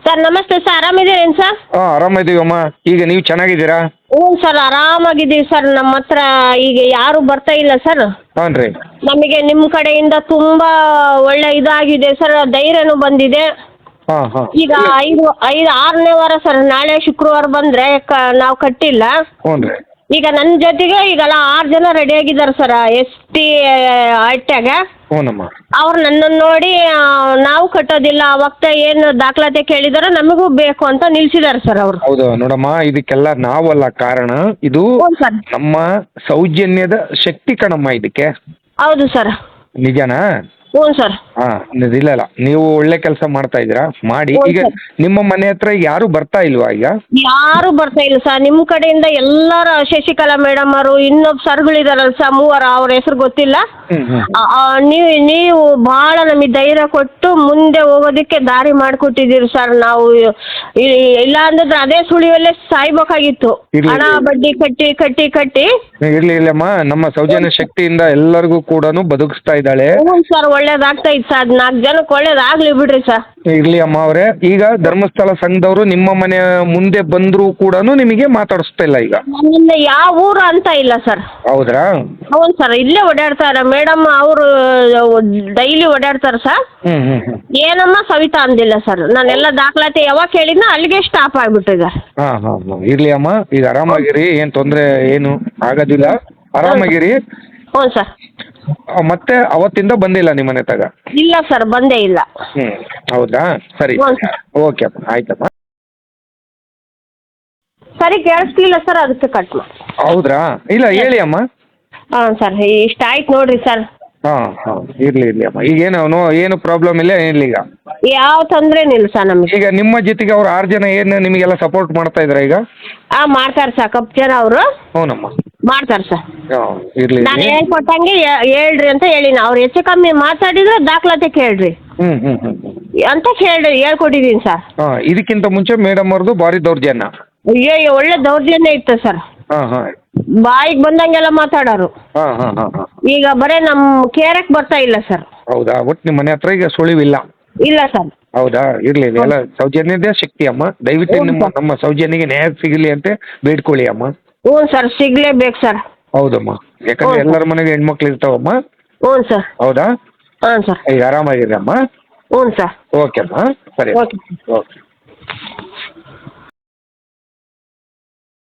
Sir ನಮಸ್ತೆ sir, ಆರಾಮಿದ್ದೀರೇನು sir? ಹಾಂ ಆರಾಮಿದ್ದೀವಮ್ಮ. ಈಗ ನೀವು ಚೆನ್ನಾಗಿದ್ದೀರಾ? ಹ್ಞೂ ಸರ್, ಆರಾಮಾಗಿದ್ದೀವಿ ಸರ್. ನಮ್ಮ ಹತ್ರ ಈಗ ಯಾರು ಬರ್ತಾ ಇಲ್ಲ ಸರ್. ಹಾಂ ರೀ. ನಮಗೆ ನಿಮ್ಮ ಕಡೆಯಿಂದ ತುಂಬ ಒಳ್ಳೆ ಇದಾಗಿದೆ ಸರ್, ಧೈರ್ಯನೂ ಬಂದಿದೆ. ಹಾಂ ಹಾಂ. ಈಗ ಐದು 6ನೇ ವಾರ ಸರ್. ನಾಳೆ ಶುಕ್ರವಾರ ಬಂದರೆ ನಾವು ಕಟ್ಟಿಲ್ಲ. ಹ್ಞೂ ರೀ. ಈಗ ನನ್ನ ಜೊತೆಗೆ ಈಗೆಲ್ಲ 6 ಜನ ರೆಡಿಯಾಗಿದ್ದಾರೆ ಸರ್, ST ಅಟ್ಯಾಗ. ಹ್ಞೂನಮ್ಮ. ಅವ್ರು ನನ್ನನ್ನು ನೋಡಿ ನಾವು ಕಟ್ಟೋದಿಲ್ಲ, ಅವಾಗ ಏನು ದಾಖಲಾತಿ ಕೇಳಿದಾರೋ ನಮಗೂ ಬೇಕು ಅಂತ ನಿಲ್ಸಿದ್ದಾರೆ ಸರ್ ಅವರು. ಹೌದು ನೋಡಮ್ಮ, ಇದಕ್ಕೆಲ್ಲ ನಾವಲ್ಲ ಕಾರಣ. ಇದು ಹ್ಞೂ ಸರ್. ನಮ್ಮ ಸೌಜನ್ಯದ ಶಕ್ತಿ ಕಣಮ್ಮ ಇದಕ್ಕೆ. ಹೌದು ಸರ್. ನಿಜನಾ? ಹ್ಞೂ ಸರ್. ಹಾಂ ಇಲ್ಲ ನೀವು ಒಳ್ಳೆ ಕೆಲಸ ಮಾಡ್ತಾ ಇದ್ದೀರಾ, ಮಾಡಿ. ಹ್ಞೂ ಈಗ ಸರ್. ನಿಮ್ಮ ಮನೆ ಹತ್ರ ಯಾರು ಬರ್ತಾ ಇಲ್ವಾ ಈಗ? ಯಾರು ಬರ್ತಾ ಇಲ್ಲ ಸರ್. ನಿಮ್ಮ ಕಡೆಯಿಂದ ಎಲ್ಲರ ಶಶಿಕಲಾ ಮೇಡಮ್ ಅವರು, ಇನ್ನೊಬ್ಬ ಸರ್ಗಳಿದಾರಲ್ಲ ಸರ್, 3 ಅವ್ರ ಹೆಸರು ಗೊತ್ತಿಲ್ಲ. ನೀವು ಭಾಳ ನಮಗೆ ಧೈರ್ಯ ಕೊಟ್ಟು ಮುಂದೆ ಹೋಗೋದಕ್ಕೆ ದಾರಿ ಮಾಡಿಕೊಟ್ಟಿದ್ದೀರಿ ಸರ್. ನಾವು ಇಲ್ಲ ಅಂದ್ರೆ ಅದೇ ಸುಳಿಯಲ್ಲೇ ಸಾಯ್ಬೇಕಾಗಿತ್ತು, ಹಣ ಬಡ್ಡಿ ಕಟ್ಟಿ ಕಟ್ಟಿ ಕಟ್ಟಿ. ಇರ್ಲಿಲ್ಲಮ್ಮ, ನಮ್ಮ ಸೌಜನ್ಯ ಶಕ್ತಿಯಿಂದ ಎಲ್ಲರಿಗೂ ಕೂಡ ಬದುಕಿಸ್ತಾ ಇದ್ದಾಳೆ. ಹ್ಞೂ ಸರ್, ಒಳ್ಳೇದಾಗ್ತಾ ಇತ್ತು ಸರ್. 4 ಜನಕ್ಕೆ ಒಳ್ಳೇದಾಗ್ಲಿ ಬಿಡ್ರಿ ಸರ್. ಇರ್ಲಿ ಅಮ್ಮ ಅವರೇ. ಈಗ ಧರ್ಮಸ್ಥಳ ಸಂಘದವರು ನಿಮ್ಮ ಮನೆ ಮುಂದೆ ಬಂದರೂ ಕೂಡ ನಿಮಗೆ ಮಾತಾಡಿಸ್ತಾ ಇಲ್ಲ ಈಗ? ನನ್ನಿಂದ ಯಾವ ಊರು ಅಂತ ಇಲ್ಲ ಸರ್. ಹೌದ್ರಾ? ಹೌದು ಸರ್, ಇಲ್ಲೇ ಓಡಾಡ್ತಾರೆ ಮೇಡಮ್ ಅವರು, ಡೈಲಿ ಓಡಾಡ್ತಾರೆ ಸರ್. ಏನಮ್ಮ ಸವಿತಾ ಅಂದಿಲ್ಲ ಸರ್. ನಾನೆಲ್ಲ ದಾಖಲಾತಿ ಯಾವಾಗ ಕೇಳಿದ್ನ ಅಲ್ಲಿಗೆ ಸ್ಟಾಪ್ ಆಗಿಬಿಟ್ಟಿದೆ. ಹಾಂ ಹಾಂ ಇರ್ಲಿ ಅಮ್ಮ, ಈಗ ಆರಾಮಾಗಿರಿ, ಏನು ತೊಂದರೆ ಏನು ಆಗೋದಿಲ್ಲ, ಆರಾಮಾಗಿರಿ. ಹ್ಞೂ ಸರ್. ಮತ್ತೆ ಅವತ್ತಿಂದ ಬಂದಿಲ್ಲ ನಿಮ್ಮ ಮನೆ ತಗ? ಇಲ್ಲ ಸರ್, ಬಂದೇ ಇಲ್ಲ. ಹೌದಾ? ಸರಿ, ಹ್ಞೂ ಸರ್. ಓಕೆ ಅಮ್ಮ, ಆಯ್ತಮ್ಮ. ಸರಿ, ಕೇಳಿಸ್ಲಿಲ್ಲ ಸರ್, ಅದಕ್ಕೆ ಕಟ್ ಮಾಡಿ. ಹೌದ್ರಾ? ಇಲ್ಲ ಹೇಳಿ ಅಮ್ಮ. ಹಾಂ ಸರ್, ಇಷ್ಟ ಆಯ್ತು ನೋಡಿರಿ ಸರ್. ಹಾಂ ಇರ್ಲಿ ಅಮ್ಮ. ಈಗ ಏನು ಪ್ರಾಬ್ಲಮ್ ಇಲ್ಲ ಏನಿಲ್ಲ ಈಗ? ಯಾವ ತೊಂದರೆನೂ ಇಲ್ಲ ಸರ್ ನಮಗೆ. ಈಗ ನಿಮ್ಮ ಜೊತೆಗೆ ಅವ್ರು 6 ಜನ ಏನು ನಿಮಗೆಲ್ಲ ಸಪೋರ್ಟ್ ಮಾಡ್ತಾ ಇದ್ರ ಈಗ? ಮಾಡ್ತಾರೆ ಸರ್, ಕಪ್ ಜನ ಅವರು ಹ್ಞೂನಮ್ಮ, ಮಾಡ್ತಾರೆ ಸರ್. ಇರ್ಲಿ. ನಾನು ಹೇಳ್ಕೊಟ್ಟಂಗೆ ಹೇಳ್ರಿ ಅಂತ ಹೇಳಿನ. ಅವ್ರು ಹೆಚ್ಚು ಕಮ್ಮಿ ಮಾತಾಡಿದ್ರೆ ದಾಖಲಾತಿ ಕೇಳ್ರಿ ಅಂತ ಹೇಳ್ಕೊಟ್ಟಿದ್ದೀನಿ ಸರ್. ಇದಕ್ಕಿಂತ ಮುಂಚೆ ಮೇಡಮ್ ಅವ್ರದ್ದು ಭಾರಿ ದೌರ್ಜನ್ಯ? ಅಯ್ಯೋ, ಒಳ್ಳೆ ದೌರ್ಜನ್ಯ ಇತ್ತು ಸರ್. ಬಾಯಿಗೆ ಬಂದಂಗೆಲ್ಲ ಮಾತಾಡೋರು. ಈಗ ಬರೇ ನಮ್ಮ ಕೇರಕ್ಕೆ ಬರ್ತಾ ಇಲ್ಲ ಸರ್. ಹೌದಾ? ಒಟ್ಟು ನಿಮ್ಮ ಮನೆ ಹತ್ರ ಈಗ ಸುಳಿವಿಲ್ಲ? ಇಲ್ಲ ಸರ್. ಹೌದಾ? ಇರ್ಲಿ, ಎಲ್ಲ ಸೌಜನ್ಯದೇ ಶಕ್ತಿ ಅಮ್ಮ. ದಯವಿಟ್ಟು ನಮ್ಮ ಸೌಜನ್ಯಗೆ ನ್ಯಾಯ ಸಿಗಲಿ ಅಂತ ಬೇಡ್ಕೊಳ್ಳಿ ಅಮ್ಮ. ಹ್ಞೂ ಸರ್, ಸಿಗ್ಲೇಬೇಕು ಸರ್. ಹೌದಮ್ಮ, ಯಾಕಂದ್ರೆ ಎಲ್ಲರ ಮನೆಗೆ ಹೆಣ್ಮಕ್ಳು ಇರ್ತಾವಮ್ಮ. ಹ್ಞೂ ಸರ್. ಹೌದಾ? ಹಾಂ ಸರ್. ಈಗ ಆರಾಮಾಗಿದೆ ಅಮ್ಮ. ಹ್ಞೂ ಸರ್. ಓಕೆ ಅಮ್ಮ, ಸರಿ. ಓಕೆ. ಓಕೆ.